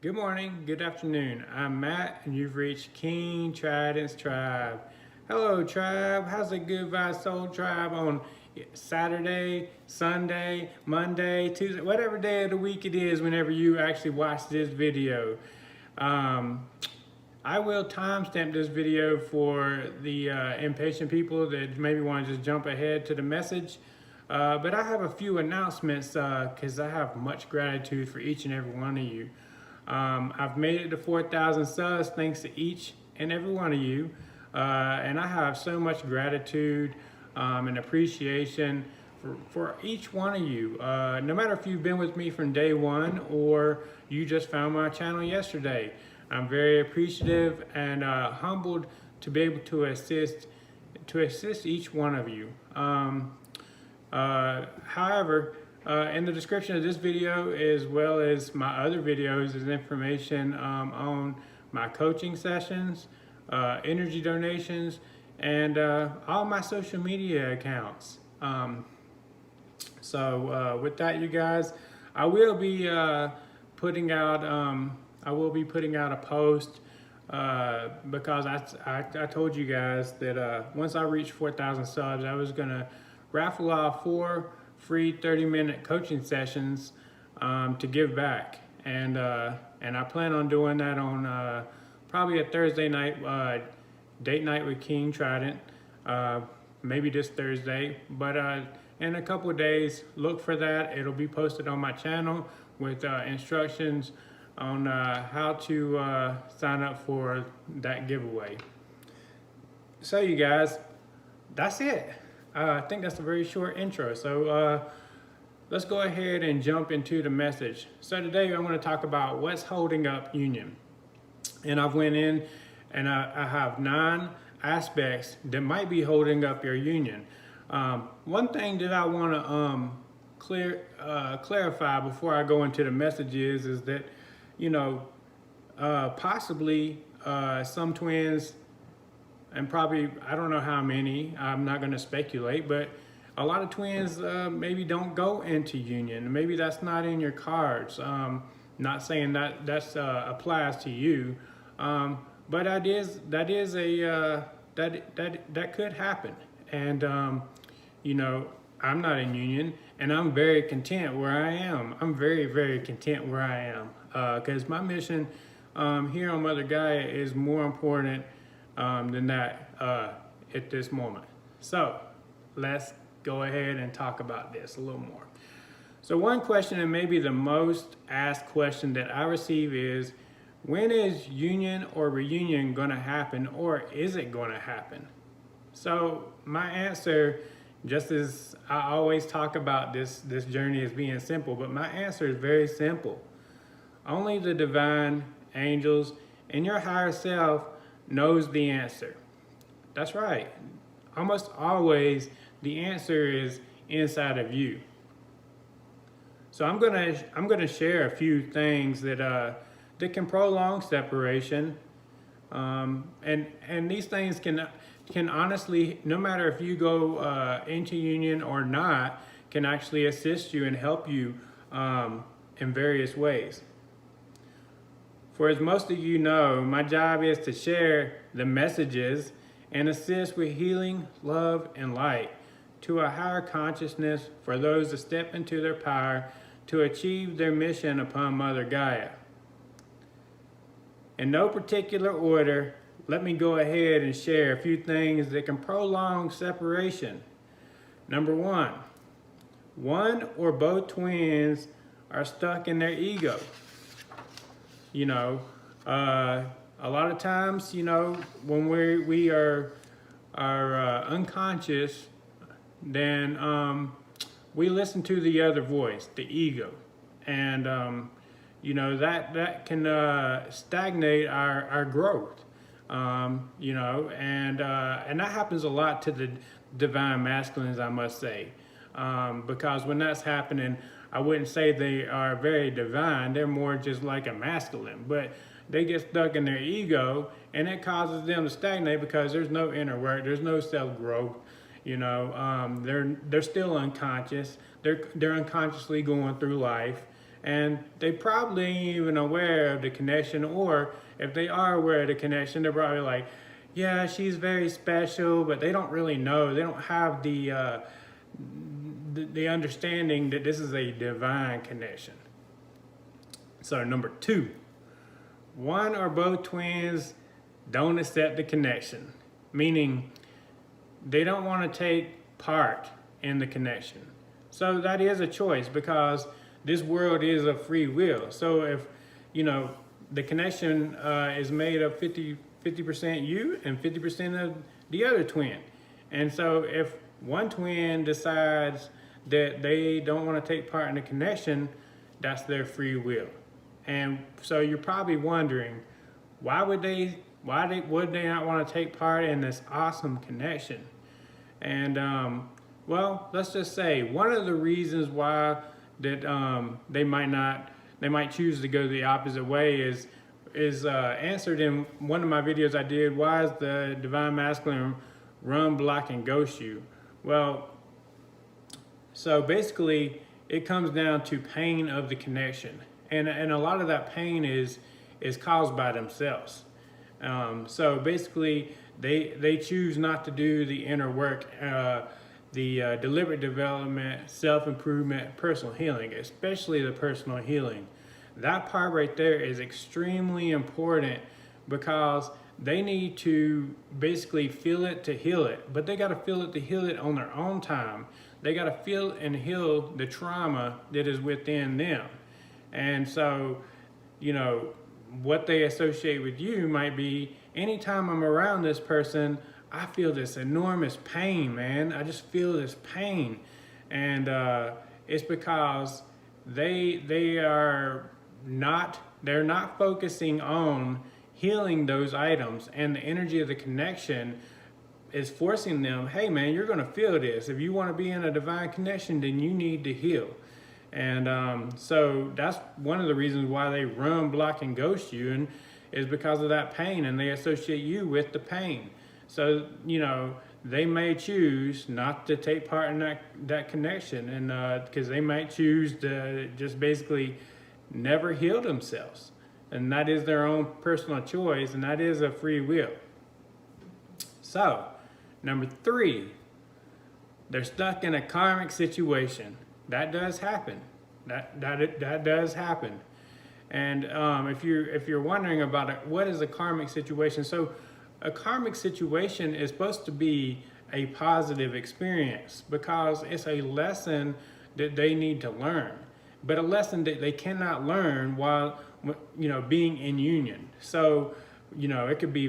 Good morning, good afternoon. I'm Matt, and you've reached King Trident's Tribe. Hello, Tribe. How's the Good Vibes Soul Tribe on Saturday, Sunday, Monday, Tuesday, whatever day of the week it is whenever you actually watch this video? I will timestamp this video for the impatient people that maybe want to just jump ahead to the message. But I have a few announcements because I have much gratitude for each and every one of you. I've made it to 4,000 subs thanks to each and every one of you. And I have so much gratitude and appreciation for each one of you. No matter if you've been with me from day one or you just found my channel yesterday. I'm very appreciative and humbled to be able to assist each one of you. However, in the description of this video, as well as my other videos, is information on my coaching sessions, energy donations, and all my social media accounts. With that, you guys, I will be putting out a post because I told you guys that once I reach 4,000 subs, I was gonna raffle off 4 free 30-minute coaching sessions to give back, and I plan on doing that on probably a Thursday night date night with King Trident, maybe this Thursday, but in a couple of days look for that. It'll be posted on my channel with instructions on how to sign up for that giveaway. So you guys, that's it. I think that's a very short intro. So let's go ahead and jump into the message. So today I'm going to talk about what's holding up union. And I've went in and I have 9 aspects that might be holding up your union. One thing that I want to clarify before I go into the message is that, you know, possibly some twins, and probably, I don't know how many, I'm not going to speculate, but a lot of twins maybe don't go into union. Maybe that's not in your cards. Not saying that applies to you, but that could happen. And you know, I'm not in union, and I'm very content where I am. I'm very, very content where I am because my mission here on Mother Gaia is more important than that at this moment. So let's go ahead and talk about this a little more. So one question, and maybe the most asked question that I receive, is when is union or reunion going to happen, or is it going to happen? So my answer, just as I always talk about this journey as being simple, but my answer is very simple. Only the divine, angels, and your higher self knows the answer. That's right. Almost always the answer is inside of you. So I'm gonna share a few things that can prolong separation, and these things can honestly, no matter if you go into union or not, can actually assist you and help you in various ways. For as most of you know, my job is to share the messages and assist with healing, love, and light to a higher consciousness for those that step into their power to achieve their mission upon Mother Gaia. In no particular order, let me go ahead and share a few things that can prolong separation. Number 1, one or both twins are stuck in their ego. You know, a lot of times, you know, when we are unconscious, then we listen to the other voice, the ego, and you know, that can stagnate our growth. You know, and that happens a lot to the divine masculines, I must say, because when that's happening, I wouldn't say they are very divine. They're more just like a masculine, but they get stuck in their ego, and it causes them to stagnate because there's no inner work, there's no self-growth. You know, they're still unconscious. They're unconsciously going through life, and they probably ain't even aware of the connection, or if they are aware of the connection, they're probably like, yeah, she's very special, but they don't really know. They don't have the understanding that this is a divine connection. So number 2, one or both twins don't accept the connection, meaning they don't want to take part in the connection. So that is a choice, because this world is a free will. So if, the connection is made of 50% you and 50% of the other twin. And so if one twin decides that they don't want to take part in the connection, that's their free will. And so you're probably wondering, why would they not want to take part in this awesome connection? And well, let's just say one of the reasons why that they might choose to go the opposite way is answered in one of my videos I did. Why is the divine masculine run, block, and ghost you? Well, so basically it comes down to pain of the connection, and a lot of that pain is caused by themselves. So basically they choose not to do the inner work, the deliberate development, self-improvement, personal healing, especially the personal healing. That part right there is extremely important, because they need to basically feel it to heal it, but they got to feel it to heal it on their own time. They got to feel and heal the trauma that is within them. And so, what they associate with you might be, anytime I'm around this person, I feel this enormous pain, man. I just feel this pain. And it's because they're not focusing on healing those items, and the energy of the connection is forcing them, hey man, you're gonna feel this. If you wanna be in a divine connection, then you need to heal. And so that's one of the reasons why they run, block, and ghost you, and is because of that pain, and they associate you with the pain. So, they may choose not to take part in that connection, and because they might choose to just basically never heal themselves. And that is their own personal choice, and that is a free will. So, number 3, they're stuck in a karmic situation. That does happen. That does happen. And if you're wondering about it, what is a karmic situation? So a karmic situation is supposed to be a positive experience, because it's a lesson that they need to learn, but a lesson that they cannot learn while being in union. So there could be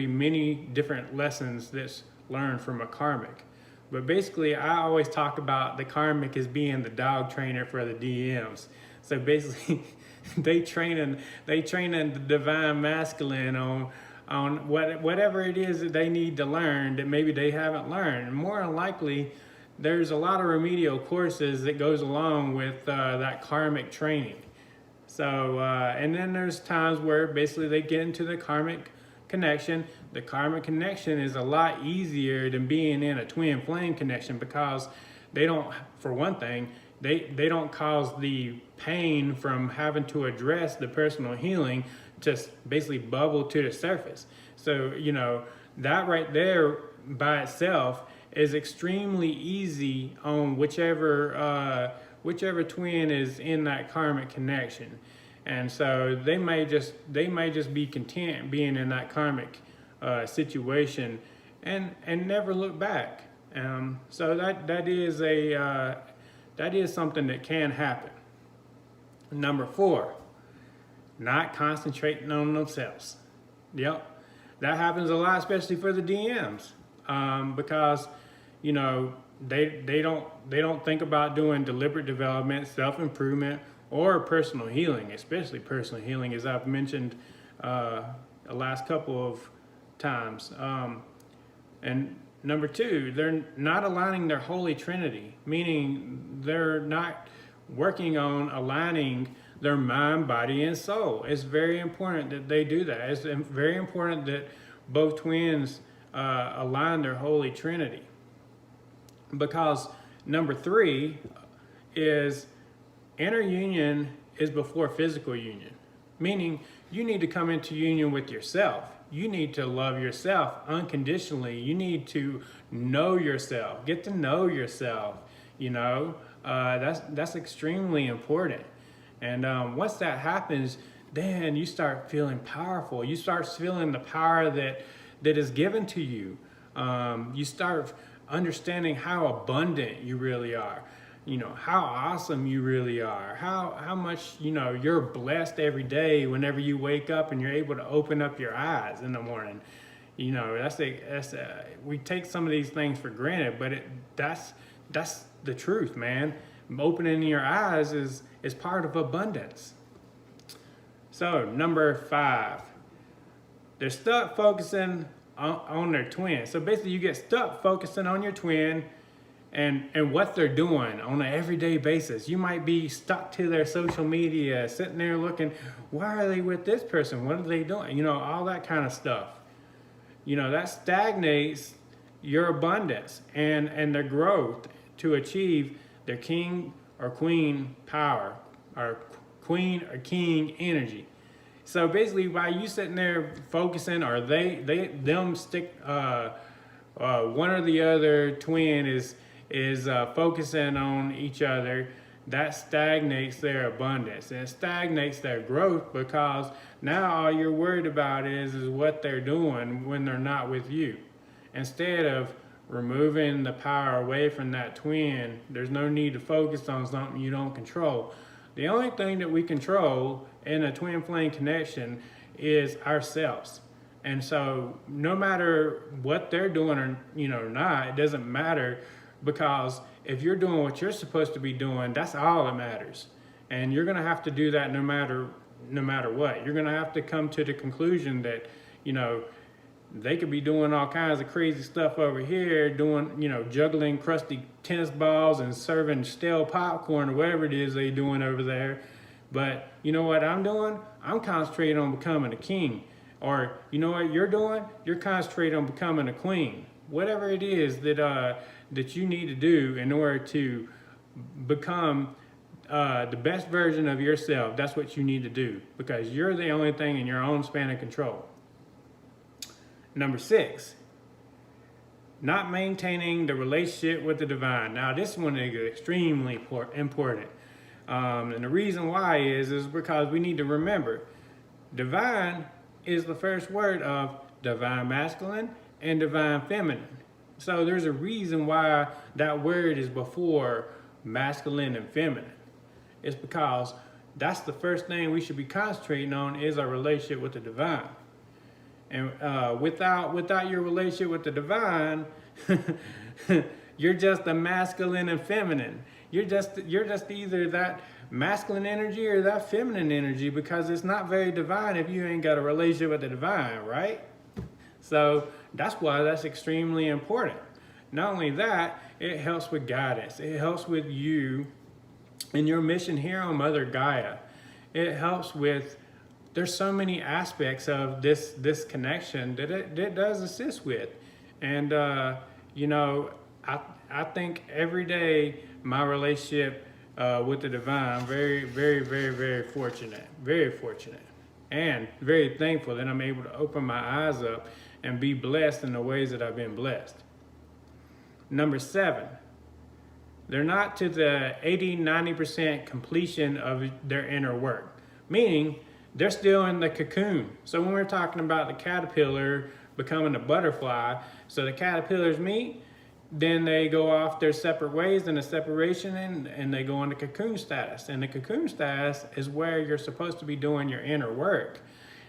many different lessons that's learned from a karmic. But basically, I always talk about the karmic as being the dog trainer for the DMs. So basically, they train the divine masculine on whatever it is that they need to learn that maybe they haven't learned. And more than likely, there's a lot of remedial courses that goes along with that karmic training. So, and then there's times where basically they get into the karmic connection. The karmic connection is a lot easier than being in a twin flame connection, because they don't, for one thing, they don't cause the pain from having to address the personal healing to basically bubble to the surface. So, that right there by itself is extremely easy on whichever twin is in that karmic connection. And so they may just be content being in that karmic situation and never look back. So that is something that can happen. Number 4, not concentrating on themselves. Yep, that happens a lot, especially for the DMs, because they don't think about doing deliberate development, self-improvement, or personal healing, especially personal healing, as I've mentioned the last couple of times. And number 2, they're not aligning their holy trinity, meaning they're not working on aligning their mind, body, and soul. It's very important that they do that. It's very important that both twins align their holy trinity, because number 3 is inner union is before physical union, meaning you need to come into union with yourself. You need to love yourself unconditionally. You need to know yourself, get to know yourself. You know, that's extremely important. And once that happens, then you start feeling powerful. You start feeling the power that is given to you. You start understanding how abundant you really are. You know, how awesome you really are, how much, you know, you're blessed every day whenever you wake up and you're able to open up your eyes in the morning. You know, we take some of these things for granted, but that's the truth, man. Opening your eyes is part of abundance. So number 5, they're stuck focusing on their twin. So basically you get stuck focusing on your twin and what they're doing on an everyday basis. You might be stuck to their social media, sitting there looking, why are they with this person? What are they doing? You know, all that kind of stuff. You know, that stagnates your abundance and their growth to achieve their king or queen power, or queen or king energy. So basically, by you sitting there focusing, or them stick, one or the other twin is focusing on each other, that stagnates their abundance and it stagnates their growth, because now all you're worried about is what they're doing when they're not with you. Instead of removing the power away from that twin, there's no need to focus on something you don't control. The only thing that we control in a twin flame connection is ourselves. And so no matter what they're doing or not, it doesn't matter, because if you're doing what you're supposed to be doing, that's all that matters. And you're gonna have to do that no matter what. You're gonna have to come to the conclusion that, you know, they could be doing all kinds of crazy stuff over here, doing, you know, juggling crusty tennis balls and serving stale popcorn or whatever it is they're doing over there. But you know what I'm doing? I'm concentrating on becoming a king. Or you know what you're doing? You're concentrating on becoming a queen. Whatever it is that you need to do in order to become the best version of yourself, that's what you need to do, because you're the only thing in your own span of control. Number 6, not maintaining the relationship with the divine. Now this one is extremely important. And the reason why is because we need to remember, divine is the first word of divine masculine and divine feminine. So there's a reason why that word is before masculine and feminine. It's because that's the first thing we should be concentrating on, is our relationship with the divine. And without your relationship with the divine, you're just a masculine and feminine. You're just either that masculine energy or that feminine energy, because it's not very divine if you ain't got a relationship with the divine, right? So that's why that's extremely important. Not only that, it helps with guidance. It helps with you in your mission here on Mother Gaia. It helps with, there's so many aspects of this connection that it does assist with. And you know, I think every day my relationship with the divine, I'm very, very, very, very fortunate, and very thankful that I'm able to open my eyes up and be blessed in the ways that I've been blessed. Number 7, they're not to the 80-90% completion of their inner work, meaning they're still in the cocoon. So when we're talking about the caterpillar becoming a butterfly, so the caterpillars meet, then they go off their separate ways in a separation, and they go into cocoon status. And the cocoon status is where you're supposed to be doing your inner work.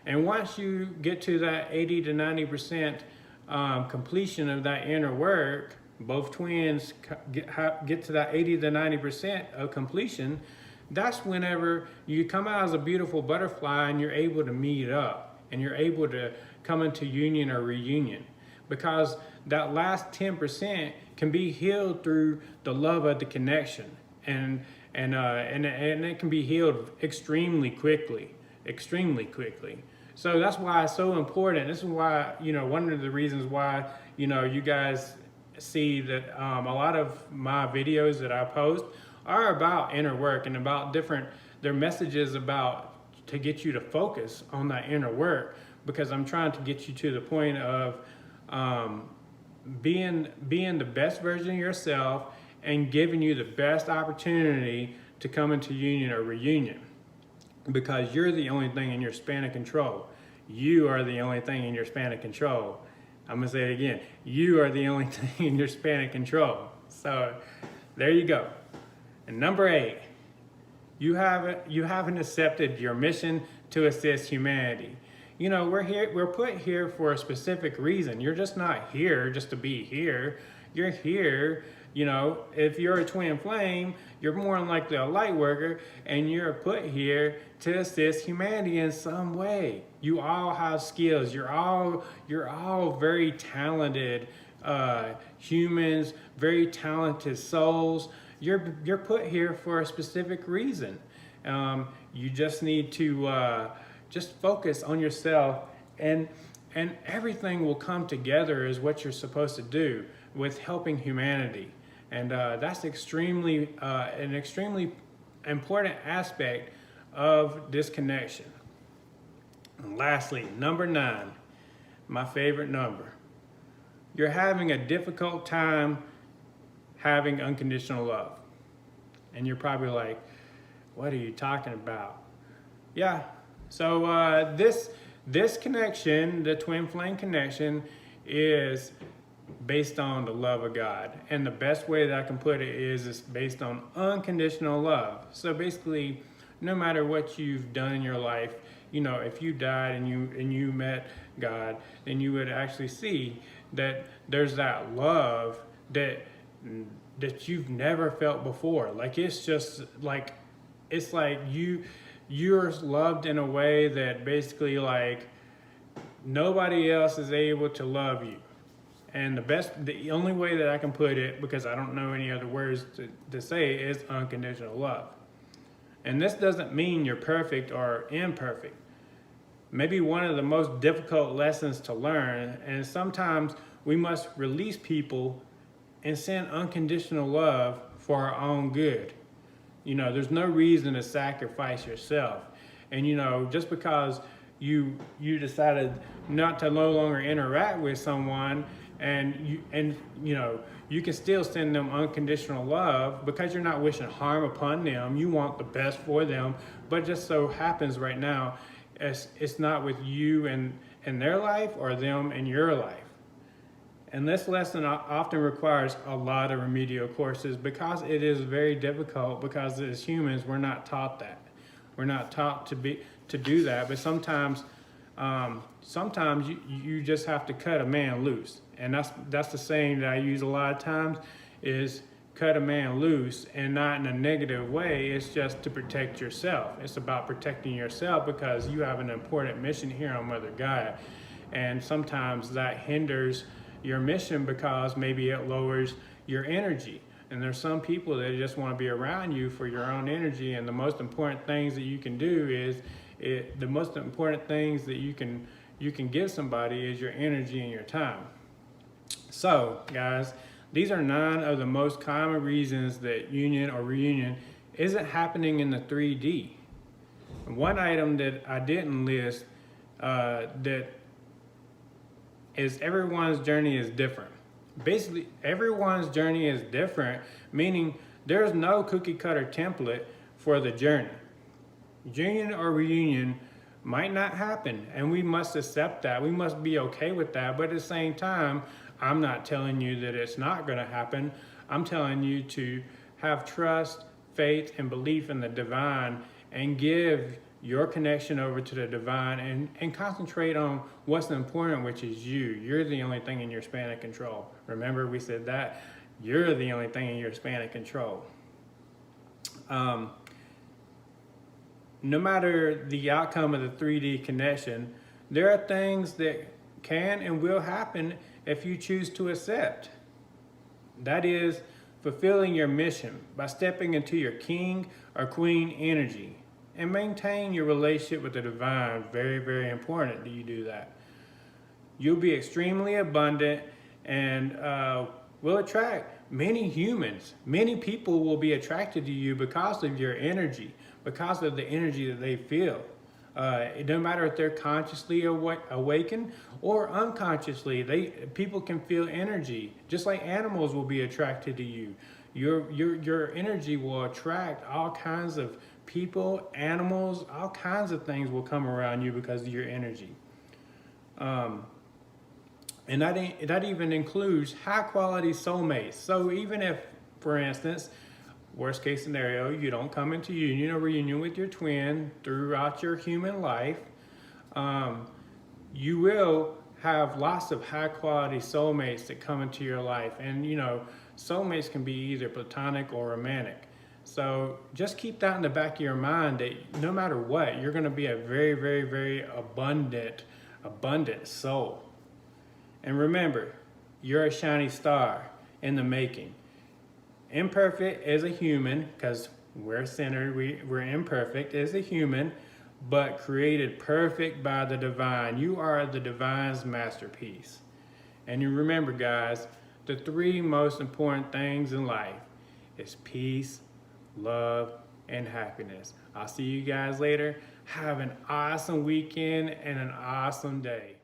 And once you get to that 80 to 90% completion of that inner work, both twins get to that 80 to 90% of completion, that's whenever you come out as a beautiful butterfly and you're able to meet up and you're able to come into union or reunion. Because that last 10% can be healed through the love of the connection, and it can be healed extremely quickly. So that's why it's so important. This is why, you know, one of the reasons why, you know, you guys see that a lot of my videos that I post are about inner work and about different, their messages about to get you to focus on that inner work, because I'm trying to get you to the point of being the best version of yourself and giving you the best opportunity to come into union or reunion, because you're the only thing in your span of control. You are the only thing in your span of control. I'm gonna say it again. You are the only thing in your span of control. So there you go. And number 8, you haven't accepted your mission to assist humanity. You know, we're put here for a specific reason. You're just not here just to be here. You're here, you know, if you're a twin flame, you're more than likely a light worker, and you're put here to assist humanity in some way. You all have skills. You're all very talented humans, very talented souls. You're put here for a specific reason. You just need to just focus on yourself, and everything will come together is what you're supposed to do with helping humanity. And that's an extremely important aspect of this connection. And lastly, number 9, my favorite number. You're having a difficult time having unconditional love. And you're probably like, what are you talking about? Yeah, so this connection, the twin flame connection, is based on the love of God. And the best way that I can put it is it's based on unconditional love. So basically, no matter what you've done in your life, you know, if you died and you met God, then you would actually see that there's that love that you've never felt before. Like, it's just like, it's like you're loved in a way that basically, like, nobody else is able to love you. And the only way that I can put it, because I don't know any other words to say, is unconditional love. And this doesn't mean you're perfect or imperfect. Maybe one of the most difficult lessons to learn, and sometimes we must release people and send unconditional love for our own good. You know, there's no reason to sacrifice yourself. And you know, just because you decided not to no longer interact with someone, and you know, you can still send them unconditional love because you're not wishing harm upon them. You want the best for them, but it just so happens right now it's not with you and their life, or them and your life. And this lesson often requires a lot of remedial courses, because it is very difficult, because as humans, we're not taught that. We're not taught to do that, but sometimes you just have to cut a man loose. And that's the saying that I use a lot of times, is cut a man loose, and not in a negative way. It's just to protect yourself. It's about protecting yourself, because you have an important mission here on Mother Gaia. And sometimes that hinders your mission because maybe it lowers your energy. And there's some people that just want to be around you for your own energy. And the most important things that you can do is, the most important things that you can give somebody is your energy and your time. So, guys, these are 9 of the most common reasons that union or reunion isn't happening in the 3D. And one item that I didn't list that is everyone's journey is different. Basically, everyone's journey is different, meaning there's no cookie cutter template for the journey. Union or reunion might not happen, and we must accept that. We must be okay with that. But at the same time, I'm not telling you that it's not going to happen. I'm telling you to have trust, faith, and belief in the divine, and give your connection over to the divine, and concentrate on what's important, which is you. You're the only thing in your span of control. Remember, we said that. You're the only thing in your span of control. No matter the outcome of the 3D connection, there are things that can and will happen if you choose to accept. That is, fulfilling your mission by stepping into your king or queen energy, and maintain your relationship with the divine. Very, very important that you do that. You'll be extremely abundant, and will attract many humans, many people will be attracted to you because of your energy, because of the energy that they feel. It doesn't matter if they're consciously awakened or unconsciously. People can feel energy, just like animals will be attracted to you. Your energy will attract all kinds of people, animals, all kinds of things will come around you because of your energy. And that even includes high quality soulmates. So even if, for instance, worst case scenario, you don't come into union or reunion with your twin throughout your human life, you will have lots of high quality soulmates that come into your life. And soulmates can be either platonic or romantic. So just keep that in the back of your mind that no matter what, you're going to be a very, very, very abundant soul. And remember, you're a shiny star in the making. Imperfect as a human, because we're sinner, we're imperfect as a human, but created perfect by the divine. You are the divine's masterpiece. And you remember, guys, the 3 most important things in life is peace, love, and happiness. I'll see you guys later. Have an awesome weekend and an awesome day.